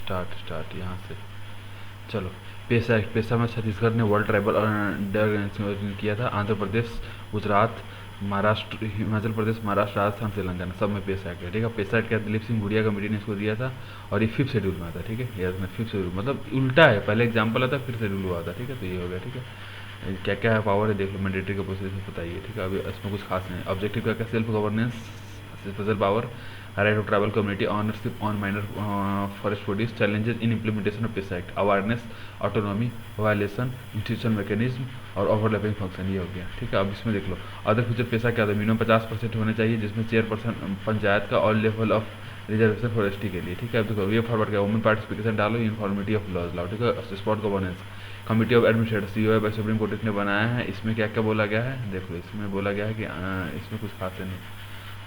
Start यहाँ से। चलो, पेशा एक्ट, पेशा में छत्तीसगढ़ ने वर्ल्ड ट्राइबल किया था। आंध्र प्रदेश, गुजरात, महाराष्ट्र, हिमाचल प्रदेश, महाराष्ट्र, राजस्थान, तेलंगाना सब में पेशा एक्ट है। ठीक है, पेशा एक्ट क्या दिलीप सिंह गुड़िया कमेटी ने इसको दिया था और ये 5th शेड्यूल में आता है। ठीक है, याद रखना 5th शेड्यूल मतलब उल्टा है, पहले एग्जाम्पल आता फिर शेड्यूल हुआ था। ठीक है, तो ये हो गया। ठीक है, क्या क्या है पावर है देख लो, मैंडेटरी का प्रोसेस बताइए। ठीक है, अभी इसमें कुछ खास नहीं। ऑब्जेक्टिव का क्या, self governance, special power, right of tribal community, ownership on minor forest bodies, challenges in implementation of PESA act, awareness, autonomy, violation, institution mechanism और ओवरलैपिंग फंक्शन। ये हो गया। ठीक है, अब इसमें देख लो अदर फ्यूचर पेशा क्या था। मिनिमम 50% होने चाहिए, जिसमें चेयरपर्सन पंचायत का और लेवल ऑफ रिजर्वेशन फॉरेस्ट्री के लिए। ठीक है, अब देखो वे फॉरवर्ड क्या, वुमेन पार्टिसिपेशन डालो, यूनिफॉर्मिटी ऑफ लॉज लाओ। ठीक है, spot governance, committee of administrator CO by Supreme Court ने बनाया है। इसमें क्या क्या बोला गया है देख लो, इसमें बोला गया है कि इसमें कुछ खास नहीं।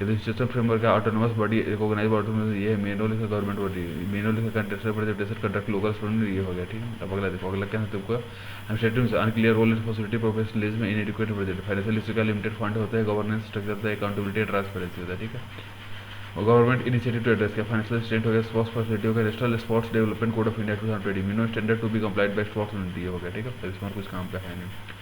रजिस्ट्रेशन फ्रेमवर्क का ऑटोनोमस बॉडी रिकॉग्नाइज ऑटोनोमस, ये है मेनोली का गवर्नमेंट बॉडी, मेनोली का contested presentation conduct local student, ये हो गया। ठीक है, अब अगला देखो, अगला क्या है तुमको, administrative unclear role responsibility, professionalism, inadequate present, financial history का लिमिटेड फंड होता है, गवर्नेंस स्ट्रक्चर होता है, अकाउंटेबिलिटी ट्रांसपेरेंसी होता है। ठीक है, और गवर्नमेंट इनिशिएटिव टू एड्रेस क्या, फाइनेंशियल स्टेट हो गया, स्पोर्ट्स फैसिलिटी हो गया, national sports development code of India 2020, minimum standard to be complied by sports unity हो गया। ठीक है, इसमें कुछ काम का है नहीं।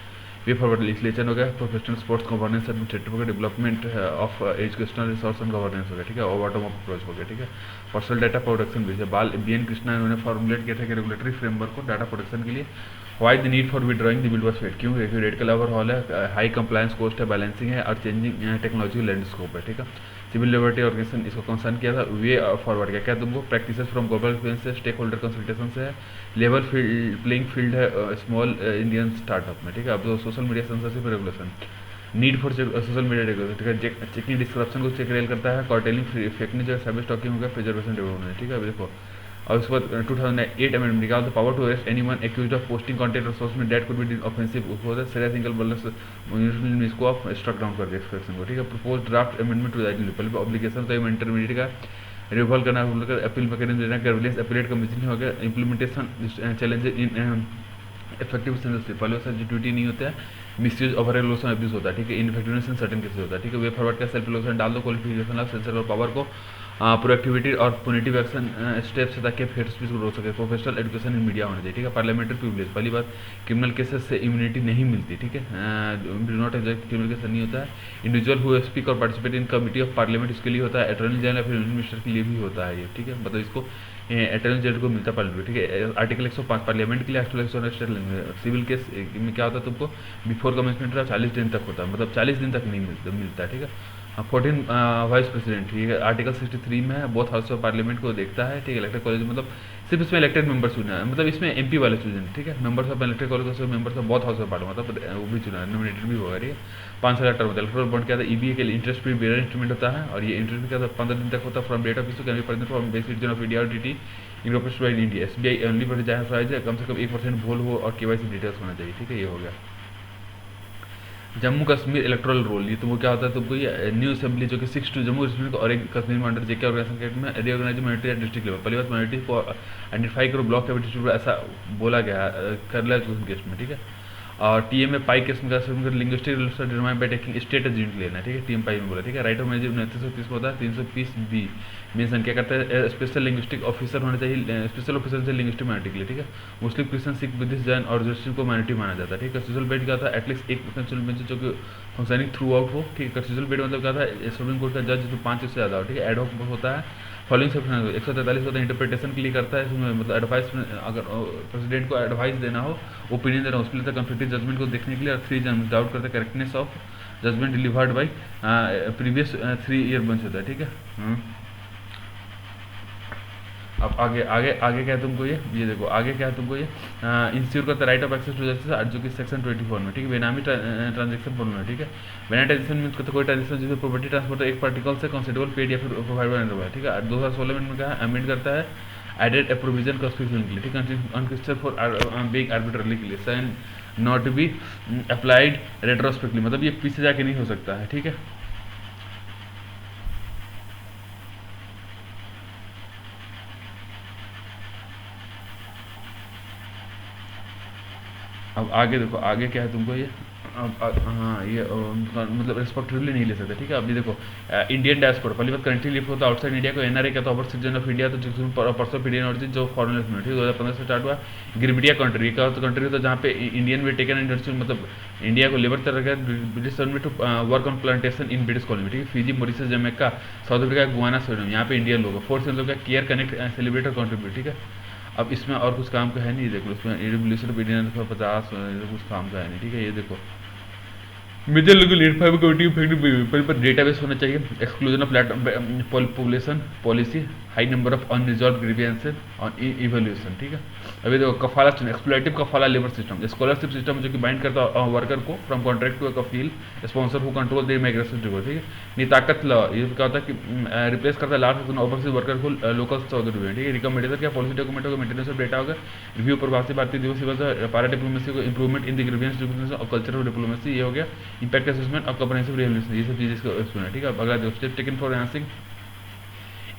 वे फॉरवर्ड लेजिस्लेशन हो गया, प्रोफेशनल स्पोर्ट्स गवर्नेंस एडमिनिस्ट्रेटिव हो गया, development of educational resource and governance हो गया। ठीक है, और बॉटम अप अप्रोच हो गया। ठीक है, पर्सनल डाटा प्रोटेक्शन भी है, बाल बी एन कृष्णा इन्होंने फॉर्मुलेट किया था कि रेगुलेटरी फ्रेमवर्क को डाटा प्रोटेक्शन के लिए। Why the need for withdrawing the bill was fed, क्यों, क्योंकि रेट का ओवरहॉल है, हाई कंप्लायंस कॉस्ट है, बैलेंसिंग है और चेंजिंग टेक्नोलॉजी लैंडस्कोप है। ठीक है, सिविल लिबर्टी ऑर्गेनाइजेशन इसको कंसर्न किया था। वे फॉरवर्ड क्या क्या तुमको, प्रैक्टिसेस फ्रॉम ग्लोबल एक्सपीरियंस से, स्टेक होल्डर कंसल्टेशन से है, लेवल फील्ड प्लेइंग फील्ड है स्मॉल इंडियन स्टार्टअप में। ठीक है, अब तो social media censorship regulation, need for social media regulation. ठीक है, चेकिंग डिस्क्रप्शन को चेक रेल करता है, कॉर्टेलिंग फेक न्यूज, सर्विस स्टॉकिंग हो गया, प्रिजर्वेशन डेवलपमेंट। ठीक है, देखो और उसके बाद 2008 अमेंडमेंट निकाल, the power to arrest anyone accused of posting content और सोर्स में दैट कुड बी ऑफेंसिव, उसको होता है सीरियस सिंगल बल्लस इसको आप स्ट्रक डाउन करके एक्सप्रेशन को। ठीक है, propose draft amendment to that पहले ऑब्लिगेशन तो इंटरमीडिएट का रिवॉल्व करना, अपील मैकेनिज्म देना, सर्विलेंस अपीलेट कमीशन हो गया, implementation challenges in effective censorship, पहले वैसा ड्यूटी नहीं होता है, मिसयूज ओवर रेगुलेशन अब्यूज होता है। ठीक है, इनफेक्टिवनेस इन सर्टेन केसेस होता है। ठीक है, वे फॉरवर्ड का सेल्फ रेगुलेशन डाल दो, क्वालिफिकेशन ऑफ सेंसर और पावर को, प्रोएक्टिविटी और पुनिटिव एक्शन स्टेप्स है ताकि फेयर स्पीच को रोक सके, प्रोफेशनल एजुकेशन इन मीडिया होना चाहिए। ठीक है, पार्लियामेंट्री प्रिविलेज, पहली बात क्रिमिनल केसेस से इम्यूनिटी नहीं मिलती। ठीक है, do not enjoy, criminal case नहीं होता है। इंडिविजुअल हु स्पीक और participate in committee of parliament इसके लिए होता है, अटॉर्नी जनरल या फिर मिनिस्टर के लिए भी होता है ये। ठीक है, मतलब इसको अटॉर्नी जनरल को मिलता है पार्लियामेंट। ठीक है, आर्टिकल 105 पार्लियामेंट के लिए, आर्टिकल 100 सिविल केस में क्या होता है तुमको, बिफोर कमेंसमेंट 40 दिन तक होता है, मतलब 40 दिन तक नहीं मिलता है। ठीक है, 14 वाइस प्रेसिडेंट, ठीक है, आर्टिकल 63 में है, बहुत हाउस ऑफ पार्लियामेंट को देखता है। ठीक है, इलेक्टेड कॉलेज मतलब सिर्फ इसमें इलेक्टेड मेंबर चुना है, मतलब इसमें एमपी वाले चुने। ठीक है, members of elected college members of बहुत हाउस ऑफ पार्लियामेंट मतलब वो भी चुना है, नॉमिनेटेड भी होगा। ठीक है, 5 साल का टर्म होता है। इलेक्टोरल बॉन्ड क्या था, ईबीए के लिए इंटरेस्ट फ्री बेयर इंस्ट्रूमेंट होता है, और ये इंटरेस्ट क्या था 15 दिन तक होता है from date of issue, can be present from base citizen of India और TT incorporated by India. SBI only पर जाहिर प्राइस है, कम से कम 1% भूल हो और केवाईसी डिटेल्स होना चाहिए। ठीक है, ये हो गया। जम्मू कश्मीर इलेक्ट्रल रोल, ये तुमको क्या होता है, तुमको ये न्यू असेंबली जो कि 6 जम्मू कश्मीर और एक कश्मीर में अंडर जेके ऑर्गेनाइजेशन के में reorganize minority at district level, पहली बात माइनॉरिटी को आइडेंटिफाई करो, ब्लॉक या डिस्ट्रिक्ट ऐसा बोला गया है कर केस में। ठीक है, और टीएम में पाई केस में linguistic determine by taking state as unit लेना। ठीक है, टीएम पाई में बोला। ठीक है, राइट ऑफ मैनेज 2930 में होता है, 330 बी मेंशन क्या करता है, स्पेशल लिंग्विस्टिक ऑफिसर होना चाहिए, स्पेशल ऑफिसर से लिंग्विस्टिक माइनॉरिटी के लिए। ठीक है, Muslim Christian Sikh Buddhist Jain और जैन को माइनॉरिटी माना जाता है। ठीक है, कंस्टिट्यूशनल बेंच क्या था, एटलीस्ट एक कंस्टिट्यूशनल बेंच जो कि फंक्शनिंग थ्रू आउट हो। ठीक है, कंस्टिट्यूशनल बेंच मतलब क्या था, सुप्रीम कोर्ट का जज जो 5 से ज़्यादा हो। ठीक है, एडहॉक होता है, फॉलोइंग सब 143 होता है, इंटरप्रिटेशन के लिए करता है इसमें, मतलब एडवाइस अगर प्रेसिडेंट को एडवाइस देना हो, ओपिनियन देना हो, उसके लिए कंफ्लिक्टिव जजमेंट को देखने के लिए, और 3 जज डाउट करते हैं correctness of judgement delivered by previous 3 year bench होता है। ठीक है, अब आगे आगे आगे क्या है तुमको, ये देखो आगे क्या है तुमको, ये इंश्योर करता है right of access to justice जो कि सेक्शन 24 में। ठीक है, बेनामी ट्रांजेक्शन बोलना है। ठीक है, बेनामी ट्रांजेक्शन मीन कोई ट्रांजेक्शन जिसमें प्रॉपर्टी ट्रांसफर एक पार्टिकल से कंसिडरेबल पेड या फिर प्रोवाइड करना है। ठीक है, 2016 में क्या अमेंड करता है, एडेड ए प्रोविजन कॉन्स्टिट्यूशन के लिए। ठीक है, अनकंसिडर फॉर बीइंग आर्बिट्ररली के लिए सैन not to be applied retrospectively, मतलब ये पीछे जाके नहीं हो सकता है। ठीक है, अब आगे देखो, आगे क्या है तुमको, ये हाँ ये मतलब रिस्पेक्टिवली नहीं ले सकते, ठीक है। अभी देखो इंडियन डायस्पोरा, पहली बात कंट्री लिव होता है आउटसाइड इंडिया को एनआरए कहता है, ओवर सिटीजन ऑफ इंडिया, तो जिसमें पर्सन ऑफ इंडियन ऑरिजिन जो फॉरेनर में, ठीक है। 2015 से स्टार्ट हुआ। गिरमिटिया कंट्री का कंट्री होता है जहाँ पे इंडियन वे टेकन इंडस्ट्री, मतलब इंडिया को लेबर तरह का ब्रिटिश में to work on plantation in British colony, ठीक है। Fiji, Mauritius, Jamaica, South Africa, Guyana, Suriname, यहाँ पे इंडियन लोग। फोर्थ मतलब क्या, केयर, कनेक्ट, सेलिब्रेट और कॉन्ट्रीब्यूट, ठीक है। अब इसमें और कुछ काम का है नहीं, देखो इसमें रिवोल्यूशन ऑफ इंडियन 50 कुछ काम का है नहीं, ठीक है। ये देखो मेजर लोकल इन्फॉर्म कमिटी पर डेटाबेस होना चाहिए, exclusion of population policy, high number of unresolved grievances on evolution, ठीक है। अभी देखो कफाला सिस्टम, एक्सप्लॉइटिव कफाला लेबर सिस्टम, स्कॉलरशिप सिस्टम जो कि बाइंड करता है वर्कर को फ्रॉम कॉन्ट्रैक्ट टू कफील sponsor who control the immigration, ठीक है। निताकत लॉ, ये क्या होता है कि रिप्लेस करता है लार्ज ओवरसीज वर्कर को लोकल चौधरी, ठीक है। रिकमेंडेशन क्या, पॉलिसी डॉक्यूमेंट होगा, मेंटेनेंस ऑफ डेटा होगा, रिव्यू प्रवासी भारतीय दिवस, पारा डिप्लोमेसी को इंप्रूवमेंट इन द ग्रीवियंस और कल्चरल डिप्लोमेसी, ये हो गया। इम्पैक्ट असेसमेंट और कम्प्रेहेंसिव रिवोल्यूशन, ये सब चीज़ इसको सुना, ठीक है। अगला देखो step taken for enhancing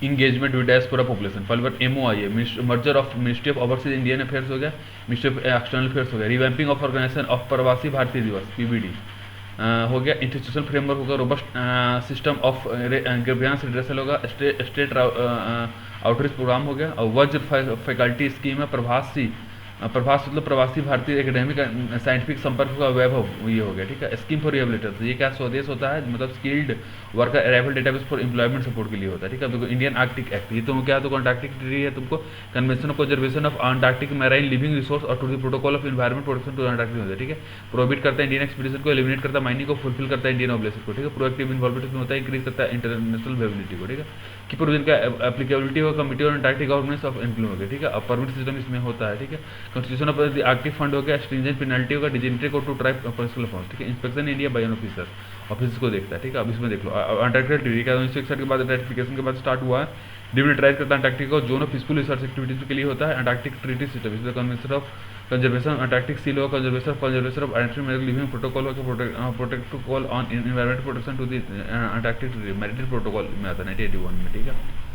engagement with diaspora population, पहली बार एमओआई है, merger of ministry of overseas Indian affairs हो गया, मिनिस्ट्री ऑफ एक्सटर्नल अफेयर्स हो गया, रिवैम्पिंग ऑफ ऑर्गेनाइजेशन ऑफ प्रवासी भारतीय दिवस पीबीडी हो गया, इंस्टीट्यूशनल फ्रेमवर्क होगा, robust system of grievance redressal होगा, स्टेट आउटरीच प्रोग्राम हो गया, और वज्र फैकल्टी स्कीम है, प्रभास मतलब प्रवासी भारतीय एकेडमिक साइंटिफिक संपर्क का वैभव, ये हो गया, ठीक है। स्कीम फॉर रिहेबिलिटेशन, ये क्या स्वदेश होता है, मतलब skilled worker arrival database for employment support के लिए होता है, ठीक है। देखो इंडियन आर्कटिक एक्ट, ये तुम क्या तो अंटार्कटिक ट्रीटी है, तुमको convention of conservation of Antarctic marine living resource और to the protocol of environment protection to Antarctic होता है, ठीक है। प्रोहिबिट करता है इंडियन एक्सपीडिशन को, एलिमिनेट करता है माइनिंग को, फुलफिल करता है इंडियन ऑब्जेक्टिव को, ठीक है। प्रोएक्टिव इन्वॉल्वमेंट में होता है, इंक्रीज करता है इंटरनेशनल वेबिलिटी को, ठीक है। कि प्रोविजन का एप्लीकेबिलिटी होगा कमिटी और अंटार्कटिक गवर्नमेंट्स ऑफ इम्प्लीमेंट होगा, ठीक है। अब परमिट सिस्टम इसमें होता है, ठीक है। Constitution of the Arctic fund हो गया, स्ट्रिंजेंट पेनल्टी होगा, डिजेंट्रिक और टू ट्राइब पर्सनल फॉर्म, ठीक है। Inspection India by an officer, office को देखता है, ठीक है। अब इसमें देख लो अंटार्कटिक ट्रीटी का 1961 के बाद रेटिफिकेशन के बाद स्टार्ट हुआ है, डिमिलिटराइज करता है अंटार्कटिक को, zone of peaceful research activities के लिए होता है। Antarctic treaty system is the convention of conservation Antarctic seal होगा, conservation of Antarctic marine living protocol होगा, protocol on environment protection to the Antarctic maritime protocol में आता है 1981 में, ठीक है।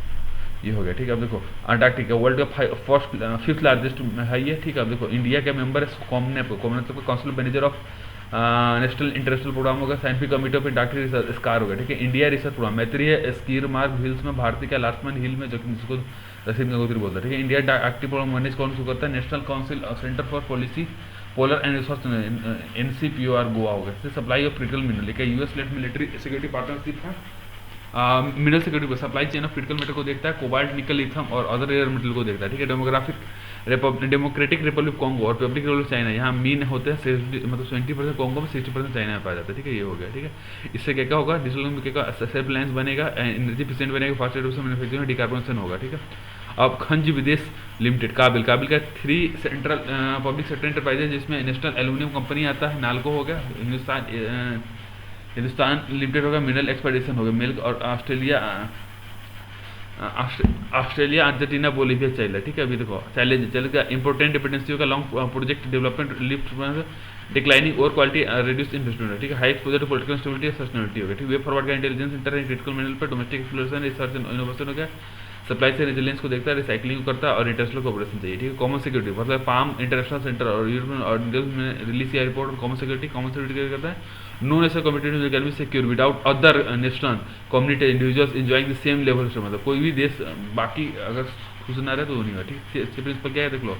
ये हो गया, ठीक है। अब देखो अंटार्कटिका वर्ल्ड का फिफ्थ लार्जेस्ट है ये, ठीक है। अब देखो इंडिया के मेंबर है COMNAP council manager of national international program होगा, scientific committee of Antarctic research SCAR होगा, ठीक है। इंडिया रिसर्च प्रोग्राम मैत्रीय स्कीर मार्ग हिल्स में, भारतीय का लास्टमैन हिल में, जो कि जिसको रसीद गंगोत्री बोलता है, ठीक है। इंडिया आर्कटिक प्रोग्राम मैनेज कौन सा करता है, national council centre for policy polar and resource NCPOR Goa होगा। Supply of critical mineral, US led military security partnership है, mineral security supply chain of critical metal को देखता है, कोबाल्ट, निकल, लिथियम और अदर रेयर मेटल को देखता है, ठीक है। डेमोक्रेटिक रिपब्लिक कॉन्गो और रिपब्लिक रिपब्लिक चाइना, यहाँ मीन होते हैं मतलब 70% कॉन्गो में, 60% चाइना में पाया जाता है, ठीक है। ये हो गया, ठीक है। इससे क्या क्या होगा, डिजिटल का सेल्फ रिलायंस बनेगा, एनर्जी एफिशिएंट बनेगा, फास्ट रेट मैन्युफैक्चरिंग में डिकार्बोनेशन होगा, ठीक है। अब खंज विदेश लिमिटेड काबिल का 3 सेंट्रल पब्लिक सेक्टर इंटरप्राइजेज, जिसमें नेशनल एल्यूमिनियम कंपनी आता है, नालको हो गया, हिंदुस्तान लिमिटेड होगा, मिनरल एक्सपेडिशन होगा, मिल्क और ऑस्ट्रेलिया अर्जेंटीना बोलीविया चाइना, ठीक है। अभी देखो चैलेंज इंपोर्टेंट डिपेंडेंसी होगा, long project development lift declining और क्वालिटी रिड्यूस इन्वेस्टमेंट, ठीक है। High exposure to political stability और सस्टेनेबिलिटी होगा, ठीक है। वे फॉरवर्ड का इंटेलिजेंस इंटर क्रिटिकल मिनरल पर domestic exploration research and innovation हो गया, सप्लाई से रेजिलियंस को देखता है, रिसाइकलिंग को करता है और इंटरनेशनल कोऑपरेशन चाहिए, ठीक है। कॉमन सिक्योरिटी मतलब पाम इंटरनेशनल सेंटर और यूरोपियन और में रिलीज किया रिपोर्ट ऑन कॉमन सिक्योरिटी करता है। No national community can be secure without other national community individuals enjoying the same level, मतलब कोई भी देश बाकी अगर खुश ना रहे तो वो नहीं हुआ, ठीक है। इसके प्रिंसिपल क्या है देख लो,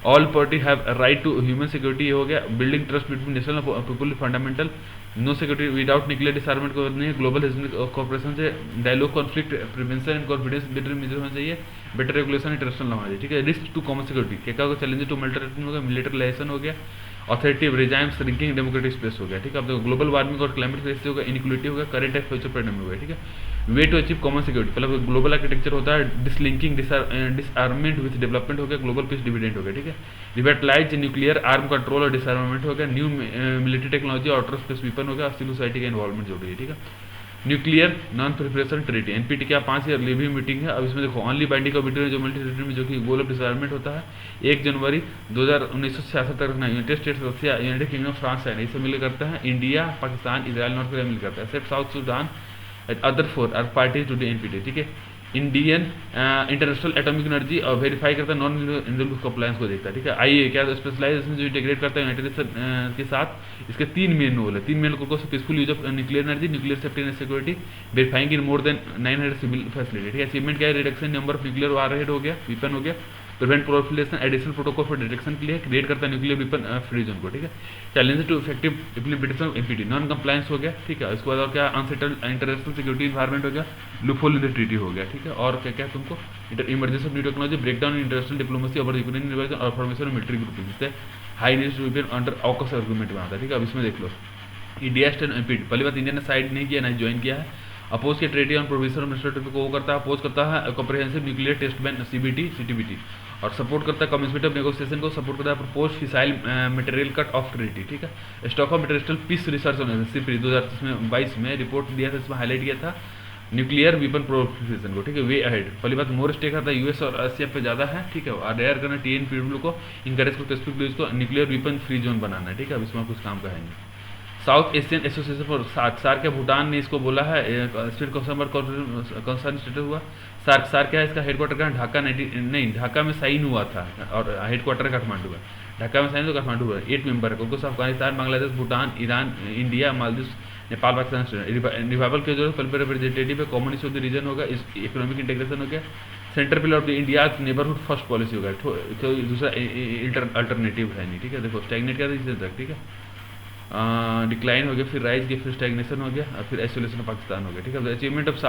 all party have right to human security हो गया, building trust between national people fundamental, no security without nuclear disarmament को नहीं है, ग्लोबल कोऑपरेशन से dialogue conflict prevention and confidence between major होना चाहिए, बेटर रेगुलेशन इंटरनेशनल होना चाहिए, ठीक है। रिस्क टू कॉमन सिक्योरिटी क्या होगा, चैलेंज टू मिलिटरी होगा, मिलिटराइजेशन हो गया, authoritative regime shrinking democratic space हो गया, ठीक है। अब देखो ग्लोबल वार्मिंग और क्लाइमेट चेंज होगा, इनइक्वालिटी होगा, करंट एंड फ्यूचर पैंडेमिक होगा, ठीक है। Way to achieve common security मतलब ग्लोबल आर्किटेक्चर होता है, डिसलिंकिंग डिसआर्मेंट विद डेवलपमेंट हो गया, ग्लोबल पीस डिविडेंड हो गया, ठीक है। रिवेटलाइज न्यूक्लियर आर्म कंट्रोल और डिसआर्मेंट हो गया, new military technology outer space weapon हो गया, सिविल सोसाइटी का इन्वॉल्वमेंट जोड़ी है, ठीक है। Nuclear non preparation treaty NPT क्या 5 ईयर लिविंग मीटिंग है। अब इसमें देखो ऑनली बाइंडिंग ऑफ जो मिलिट्री में जो कि गोल ऑफ डिसआर्मेंट होता है 1 जनवरी 1966 तक रखना, United States, Russia, United Kingdom, France, China इसे मिल करता है, India, Pakistan, Israel, North Korea मिल करता है, except South Sudan, other 4 are party to the NPT, ठीक है। इंडियन इंटरनेशनल एटॉमिक एनर्जी और वेरीफाई करता है, नॉन रिन्यूएबल कंप्लायंस को देखता है, ठीक है। आइए क्या स्पेशलाइजेशन जो इंटीग्रेट करता है यूनाइटेड के साथ, इसके 3 मेन गोल है। 3 मेन गोल को peaceful use of nuclear energy, nuclear safety and security, verifying in more than 900 civil facility, ठीक है। अचीवमेंट क्या है, reduction number of nuclear warhead हो गया, वेपन हो गया, prevent proliferation, additional protocol for detection के लिए क्रिएट करता है न्यूक्लियर वेपन फ्री जोन को, ठीक है। Challenge to effective implementation of NPT, non compliance हो गया, ठीक है। इसके बाद और क्या, अनसेटल्ड इंटरनेशनल सिक्योरिटी इन्वायरमेंट हो गया, लूपहोल इन द ट्रीटी हो गया, ठीक है। और क्या क्या तुमको emergency of new technology, break down international diplomacy और यूक्रेन रिवाइजन और फॉर्मेशन ऑफ मिलिट्री ग्रुपिंग, जिससे high news weapon under AUKUS argument में आता है, ठीक है। अब इसमें देख लो, इंडिया स्टैंड एमपीटी, पहली बात इंडिया ने साइड नहीं किया, ना ज्वाइन किया है। अपोज के ट्रेटी ऑन प्रोविजन एडमिनिस्ट्रेटिव को वो करता है, अपोज करता है comprehensive nuclear test ban CBT CTBT, और सपोर्ट करता है कमिटमेंट ऑफ नेगोशिएशन को, सपोर्ट करता है propose fissile material cut off treaty, ठीक है। Stockholm international peace research organization 2022 में रिपोर्ट दिया था, इसमें हाईलाइट किया था न्यूक्लियर वेपन प्रोलिफरेशन को, ठीक है। वे अहेड, पहली बात मोर स्टेक आता है यूएस और रशिया पे ज़्यादा है, ठीक है। और डेयर करना TNPW को इंकरेज करते स्पेसिफिक को न्यूक्लियर वेपन फ्री जोन बनाना है, ठीक है। अब इसमें कुछ काम का है नहीं। South Asian association for SAARC के भूटान ने इसको बोला है, स्टेट कंसर्न स्टेटस हुआ। सार्क क्या है, इसका हेडक्वार्टर कहाँ, ढाका नहीं ढाका में साइन हुआ था, और हेडक्वार्टर काठमांडू है। ढाका में साइन तो काठमांडू है। 8 मेंबर है, कुछ Afghanistan, Bangladesh, Bhutan, Iran, India, Maldives, Nepal, Pakistan. Revival के जो है रिप्रेजेंटेटिव है, common issue of the region होगा, इकोनॉमिक इंटीग्रेशन हो गया, centre pillar of the India neighbourhood first policy होगा, तो दूसरा अल्टरनेटिव है नहीं, ठीक है। देखो स्टैग्नेट क्या था, ठीक है, डिक्लाइन हो गया, फिर राइज के, फिर स्टैग्नेशन हो गया, फिर आइसोलेशन ऑफ पाकिस्तान हो गया, ठीक है। Achievement of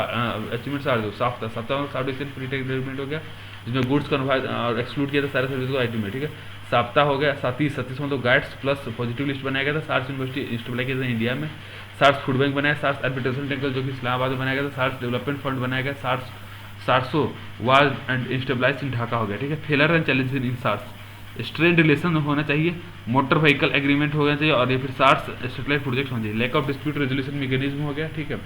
achievement south east free trade agreement हो गया, जिसमें गुड्स कन्वर्ट और एक्सक्लूड किया था सारे सर्विस को आईटी में, ठीक है। साप्ता हो गया, 37 मतलब गाइड्स प्लस पॉजिटिव लिस्ट बनाया गया था। सार्स यूनिवर्सिटी स्टेबलाइज किया था इंडिया में। सार्स फूड बैंक बनाया, सार्स आर्बिट्रेशन टेंकल जो कि इस्लामाबाद में बनाया गया था। सार्स डेवलपमेंट फंड बनाया गया, सार्सो was and stabilize in Dhaka हो गया, ठीक है। Failure and challenge in SAARC, strain relation होना चाहिए, मोटर व्हीकल एग्रीमेंट होना चाहिए, और ये फिर सार्स सैटेलाइट प्रोजेक्ट होना चाहिए। Lack of dispute resolution mechanism हो गया, ठीक है।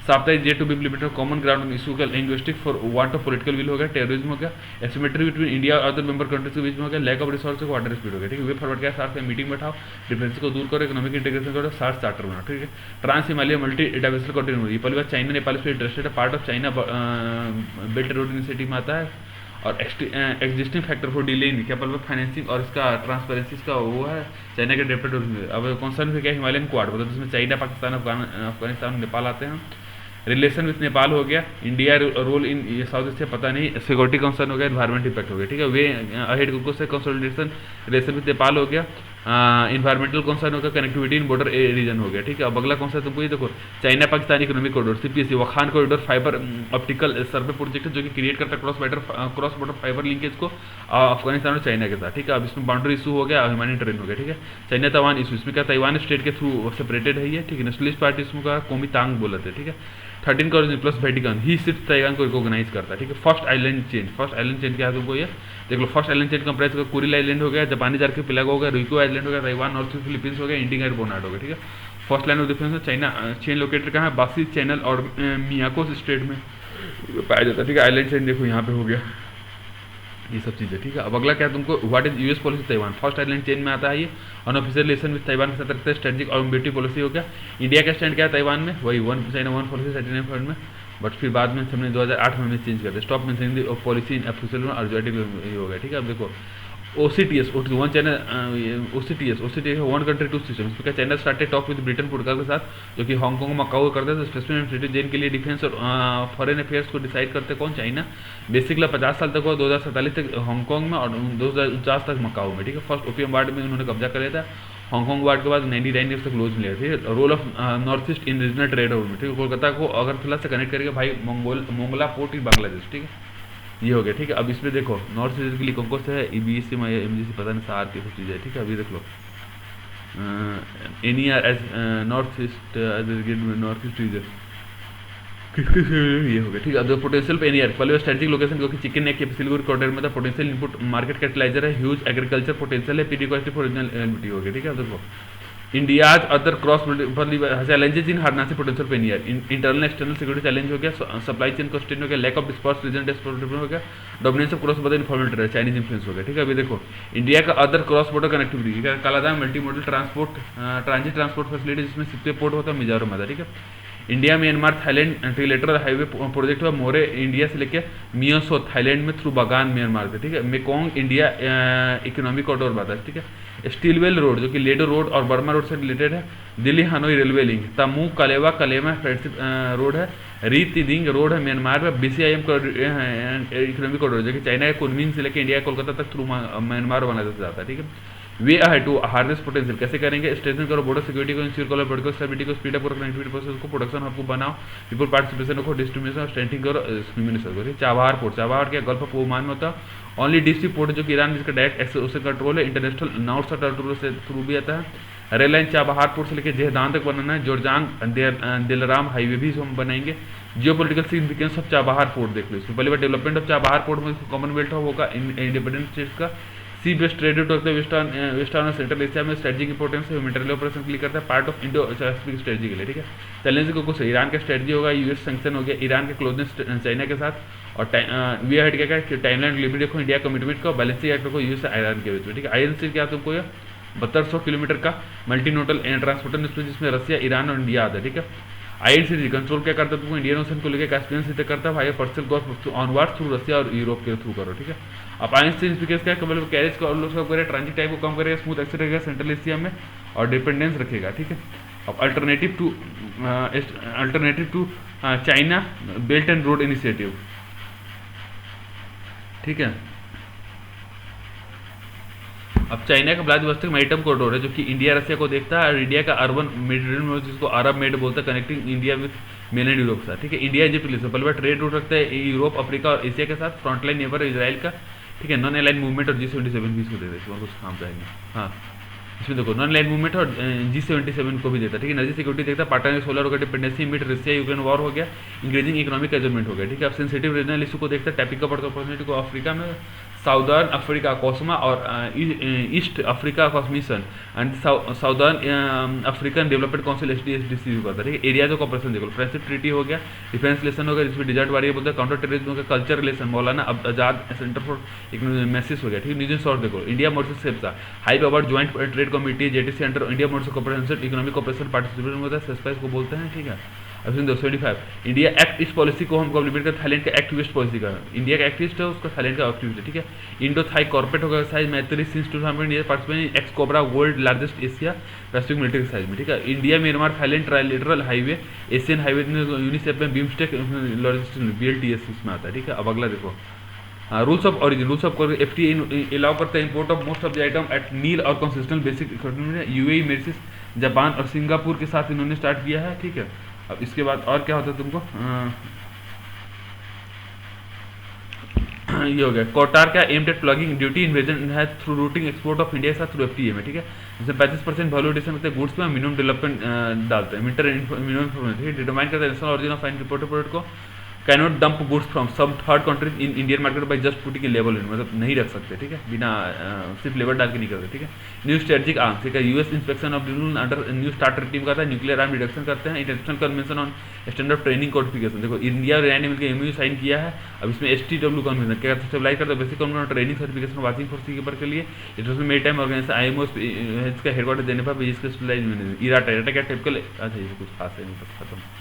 साप्ताह जे to be implemented, common ground on issue का linguistic for want of political will हो गया, टेररिज्म हो गया, एसिमेट्री बिटवीन इंडिया और अदर मेंबर कंट्रीज के बीच में हो गया, लैक ऑफ रिसोर्स वाटर स्पीड हो गया, ठीक है। वे फॉरवर्ड क्या, सार्स में मीटिंग बैठाओ, डिफरेंस को दूर करो, इकोनॉमिक इंटीग्रेशन करो, सार्स चार्टर बनाओ, ठीक है। ट्रांस हिमालय मल्टी डाइवर्सल कॉन्टिन्यू, पहली बार चाइना नेपाल इस पर इंटरेस्टेड है, part of China belt road initiative में आता है। और existing factor for delay in capital financing और इसका ट्रांसपेरेंसी का वो है चाइना के डेप्ट। अब कॉन्सर्न फिर क्या, हिमालयन क्वाड मतलब जिसमें चाइना, पाकिस्तान, अफगानिस्तान, नेपाल आते हैं। रिलेशन विथ नेपाल हो गया, इंडिया रोल इन ये साउथ ईस्ट से पता नहीं, सिक्योरिटी कंसर्न हो गया, एनवायरमेंट इम्पैक्ट हो गया, ठीक है। वे अहेड को से कंसोलिडेशन, रिलेशन विथ नेपाल हो गया, इन्वायरमेंटल कंसर्न हो गया, कनेक्टिविटी इन बॉर्डर रीजन हो गया, ठीक है। अब अगला कौन सा तुमको ये देखो, China Pakistan economic corridor CPSC, वखान corridor fibre optical सर्वे प्रोजेक्ट जो कि क्रिएट करता है क्रॉस बॉर्डर फाइबर लिंकेज को अफगानिस्तान और चाइना के साथ, ठीक है। अब इसमें बाउंड्री इशू हो गया, ह्यूमैनिटेरियन ट्रेन हो गया, ठीक है। चाइना ताइवान इशू, इसमें क्या ताइवान स्टेट के थ्रू सेपरेटेड है ये, ठीक है। नेशनलिस्ट पार्टी इसमें का कोमितांग बोला था, ठीक है। 13 का प्लस वेटिकन ही सिर्फ ताइवान को रिकॉग्नाइज करता है, ठीक है। फर्स्ट आइलैंड चेंज क्या है तुमको ये देख लो। फर्स्ट आइलैंड चेंज कंप्राइज का कुरिल आइलैंड हो गया, जापानी आर्किपेलागो हो गया, रुइको आइलैंड हो गया, ताइवान, नॉर्थ ईस्ट फिलीपींस हो गया, इंडिगेट बोनार्ड हो गया, ठीक है। फर्स्ट लाइन ऑफ डिफेंस है चाइना चेन लोकेटेड कहाँ है, बासी चैनल और मियाकोस स्टेट में पाया जाता है, ठीक है। आइलैंड चेन देखो यहाँ पे हो गया, ये सब चीज़ें, ठीक है। अब अगला क्या है तुमको, what is US policy Taiwan, first island chain में आता है ये। अनऑफिशियल रिलेशन विद ताइवान के साथ रखते हैं, स्ट्रेटेजिक और ब्यूटी पॉलिसी हो गया। इंडिया का स्टैंड क्या है ताइवान में, वही वन चाइना वन पॉलिसी 39 में, बट फिर बाद में हमने 2008 में चेंज कर दिया। Stop mentioning the policy in official और ये हो गया, ठीक है। अब देखो OCTS one China OCTS one country two system, इसमें क्या China started talk with Britain पुरस्कार के साथ, जो कि हांगकांग मकाऊ करते थे। स्पेसिफिक सिटीजन के लिए डिफेंस और फॉरेन अफेयर्स को डिसाइड करते कौन, चाइना। बेसिकली 50 साल तक हुआ, 2047 तक हांगकांग में और 2049 तक मकाऊ में, ठीक है। फर्स्ट ओपियम वार्ड में उन्होंने कब्जा कर लिया था। हांगकांग वार्ड के बाद 99 ईयर्स तक क्लोज मिले थे। Role of north east in regional trade में, ठीक है। कोलकाता को अगर फिलहाल से कनेक्ट करेगा भाई मोंगला पोर्ट इन बांग्लादेश, ठीक है। ये हो गया, ठीक है। अब इसमें देखो नॉर्थ ईस्ट के लिए कौन कौन से है, EBC में MGC पता नहीं सार की सब चीज़ें, ठीक है। अभी देख लो NER as north east north east region ये हो गया, ठीक है। अब पोटेंशियल पे NER पहले स्ट्रेटेजिक लोकेशन क्योंकि चिकन नेक के सिलगुड़ी कॉरिडोर में था। पोटेंशियल इनपुट मार्केट कैपिटलाइजर है, ह्यूज एग्रीकल्चर पोटेंशियल है, पीडी क्वालिटी फॉर रीजनल हो गया, ठीक है। देखो India's other cross challenges in harnessing potential पे NER, internal external security challenge हो गया, सप्लाई चेन कंस्ट्रेंट हो गया, lack of disperse region development हो गया, dominance of cross border informal trade, Chinese influence हो गया, ठीक है। अभी देखो इंडिया का other cross border connectivity Kaladan multi modal transport transit transport facility, जिसमें सिप्ते पोर्ट होता है मिजोरम में, ठीक है। India Myanmar Thailand trilateral highway project हुआ मोरे इंडिया से लेके मियोसो थाईलैंड में थ्रू बागान म्यांमार पे, ठीक है। मेकोंग इंडिया इकोनॉमिक कॉरिडोर बात है, ठीक है। स्टीलवेल रोड जो कि लेडो रोड और बर्मा रोड से रिलेटेड है। दिल्ली हानोई रेलवे लिंक, तमू कलेवा कलेमा फ्रेंडशिप रोड है। री तिदिंग रोड है म्यांमार में। BCIM इकोनॉमिक कॉरिडोर जो कि चाइना के कुनमिंग से लेकर इंडिया कोलकाता तक थ्रू म्यांमार बना जाता है, ठीक है। Way ahead to harvest potential, कैसे करेंगे? स्ट्रेंथन करो बॉर्डर सिक्योरिटी को, इंश्योर करो पोलिटिकल स्टेबिलिटी को, स्पीड अप करो कनेक्टिविटी प्रोसेस को, प्रोडक्शन हब को बनाओ, पीपल पार्टिसिपेशन को, डिस्ट्रीब्यूशन और स्ट्रेंथिंग करो ह्यूमनिटी को। चाबहार पोर्ट, चाबहार क्या गल्फ ऑफ ओमान में होता है। ओनली DC पोर्ट जो कि ईरान जिसका डायरेक्ट एक्सेस उससे कंट्रोल है। इंटरनेशनल नॉर्थ साउथ कंट्रोल से थ्रू भी आता है। रेल लाइन चाबहार पोर्ट से लेकर जहदान तक बनाना है। जोरजांग दिलराम हाईवे भी हम बनाएंगे। Geo political significance of Chabahar port देख लो इसमें। पहले बार डेवलपमेंट ऑफ चाबहार पोर्ट में कॉमनवेल्थ होगा इंडिपेंडेंट स्टेट्स का। सी बेस्ड ट्रेड रूट होता है वेस्टर्न और सेंट्रल एशिया में। स्ट्रेटजिक इंपोर्टेंस है, ह्यूमैनिटेरियन ऑपरेशन के लिए करता है, part of Indo Pacific strategy के लिए, ठीक है। चैलेंज को कुछ ईरान का स्ट्रेटजी होगा, US सैंक्शन हो गया, ईरान के क्लोजनेस चाइना के साथ। और वी हेड क्या क्या टाइमलाइन लिमिट देखो, इंडिया कमिटमेंट का, बैलेंसिंग एक्ट को US ईरान के बीच में, ठीक है। INC क्या तुमको ये 7200 किलोमीटर का मल्टी नोडल ट्रांसपोर्टर नेटवर्क जिसमें रसिया, ईरान और इंडिया आता है, ठीक है। INC कंट्रोल क्या करता है तुमको? इंडियन ओशन को लेकर कैस्पियन सी तक करता है भाई, पर्सल गॉस ऑनवर्ड थ्रू रसिया और यूरोप के थ्रू करो, ठीक है। अब INC स्पीकर्स क्या मतलब कैरेज का उसका करे, ट्रांजिट टाइम को कम करेगा, स्मूथ एक्सेस रहेगा सेंट्रल एशिया में और डिपेंडेंस रखेगा, ठीक है। अब alternative to China belt and road initiative, ठीक है। अब चाइना का व्लादिवोस्टोक मैरीटाइम कॉरिडोर है जो कि इंडिया रसिया को देखता है और इंडिया का अर्बन मेडिटेरियन जिसको अरब मेड बोलता है, connecting India with mainland Europe के साथ, ठीक है। इंडिया इजिप्ट रिलेशन पहले ट्रेड रूट रखता है यूरोप, अफ्रीका और एशिया के साथ। फ्रंटलाइन नेबर इजराइल का, ठीक है। नॉन अलाइन मूवमेंट और G77 भी इसको दे देते हैं, कुछ काम जाएंगे। हाँ, इसमें देखो नॉन अलाइन मूवमेंट और G77 को भी देता है, ठीक है। एनर्जी सिक्योरिटी देखता है, पार्टनर सोलर हो गया, dependency mid Russia Ukraine war हो गया, इंक्रीजिंग इकोनॉमिक एडजस्टमेंट हो गया, ठीक है। अब सेंसिटिव रीजनल इशू को देखता है, टैपिक अप अपॉर्चुनिटी को अफ्रीका में, साउदर्न अफ्रीका कोसमा और east Africa commission and southern African development council SDSDC करता है, ठीक है। एरिया जो कॉपरेशन देखो, फ्रेंडशिप ट्रीटी हो गया, डिफेंस रिलेशन हो गया जिसमें डिजर्ट वारियर बोलते हैं, काउंटर टेररिज्म हो गया, culture relation Maulana Azad centre for message हो गया, ठीक है। न्यूज़ शॉर्ट देखो, India Mauritius CECPA high power joint trade committee JTC under India Mauritius cooperation economic cooperation participation होता है, सेस्पा इसको बोलते हैं, ठीक है। अब 75 इंडिया एक्ट इस पॉलिसी को हम कम्प्लीमेंट कर थाईलैंड का एक्ट वेस्ट पॉलिसी का, इंडिया का एक्ट ईस्ट है उसका थाईलैंड का एक्ट वेस्ट है, ठीक है। इंडो थाई कॉर्पोरेट होगा साइज मैत्री since 2000 India participate x cobra world largest Asia Pacific military size में, ठीक है। India Myanmar Thailand trilateral highway Asian highway UNICEF में बीमस्टेक लॉजिस्टिक्स BLTS में आता है, ठीक है। अब अगला देखो rules of origin, rules of FTA allow करता है import of most of the item at nil और consistent basic economy. UAE Mauritius Japan और सिंगापुर के साथ इन्होंने स्टार्ट किया है, ठीक है। अब इसके बाद और क्या होता है तुमको ये हो गया कोटार का aimed at plugging duty invasion है through routing export of India के साथ थ्रू FTA में, ठीक है। जैसे 35% वैल्यूएडिशन करते हैं गुड्स में, मिनिमम डेवलपमेंट डालते हैं, मिनिमम डिटरमाइन करते हैं national origin of fine reported product को। Cannot dump goods from some third countries in Indian market by just putting a लेवल इन, मतलब नहीं रख सकते, ठीक है, बिना सिर्फ लेवल डाल के नहीं करते, ठीक है। न्यू स्ट्रेटजिक आर्म्स, ठीक है। US inspection of under new starter team करता है, न्यूक्लियर आर्म रिडक्शन करते हैं, international convention on standard training codification. देखो इंडिया और ईरान ने मिलकर MOU साइन किया है। अब इसमें STW कन्वेंशन क्या स्टेबलाइज करता है, basic convention training certification watching for sea keeper के लिए। इंटरनेशनल मेरीटाइम ऑर्गेनाइजेशन IMO इसका हेडक्वार्टर जेनेवा पे, इसका स्पेशलाइज इराटा क्या टिपिकल, अच्छा ये कुछ खास है नहीं, खत्म।